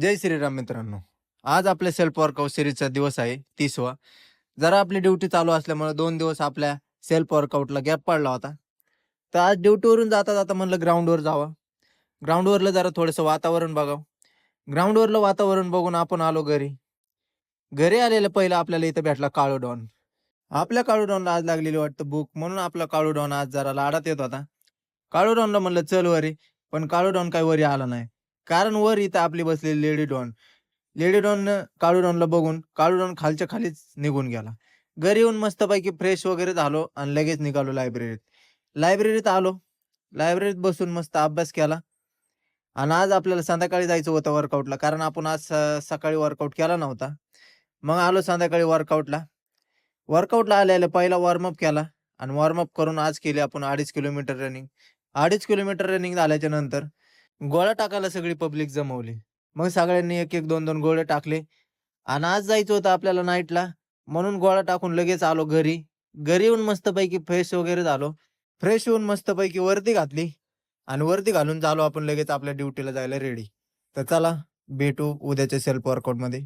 जय श्रीराम मित्रांनो. आज आपल्या सेल्फ वर्कआउट सिरीजचा दिवस आहे 30वा. जरा आपली ड्युटी चालू असल्यामुळे 2 दिवस आपल्या सेल्फ वर्कआउटला गॅप पडला होता. तर आज ड्युटीवरून जाता-जाता म्हणलं ग्राउंडवर जावं. ग्राउंडवरलं जरा थोडंसं वातावरण बघावं. ग्राउंडवरलं वातावरण बघून आपण आलो घरी. घरी आलेलं पहिलं आपल्याला इथं भेटला काळू डॉन. आपल्या काळू डॉनला आज लागलेली वाटतं भूक म्हणून आपला काळू डॉन आज जरा लाडात येत होता. काळू डॉनला म्हणलं, "चल वरी." पण काळू डॉन काही वरी आला नाही. कारण वर इथं आपली बसलेली लेडी डॉन. लेडी डॉननं काळू डॉनला बघून काळू डॉन खालच्या खालीच निघून गेला. घरी येऊन मस्तपैकी फ्रेश वगैरे झालो आणि लगेच निघालो लायब्ररीत. लायब्ररीत आलो. लायब्ररीत बसून मस्त अभ्यास केला आणि आज आपल्याला संध्याकाळी जायचं होतं वर्कआउटला कारण आपण आज सकाळी वर्कआउट केला नव्हता. मग आलो संध्याकाळी वर्कआउटला. वर्कआउटला आल्या-आल्या पहिला वॉर्मअप केला आणि वॉर्मअप करून आज केली आपण 2.5 किलोमीटर रनिंग. 2.5 किलोमीटर रनिंग झाल्याच्या नंतर गोळा टाकायला सगळी पब्लिक जमवली. मग सगळ्यांनी 1-1, 2-2 गोळे टाकले आणि आज जायचं होतं आपल्याला नाईटला म्हणून गोळा टाकून लगेच आलो घरी. घरी येऊन मस्तपैकी फ्रेश वगैरे झालो. फ्रेश होऊन मस्तपैकी वर्दी घातली आणि वर्दी घालून झालो आपण लगेच आपल्या ड्युटीला जायला रेडी. तर चला भेटू उद्याच्या सेल्फ वर्कआउटमध्ये.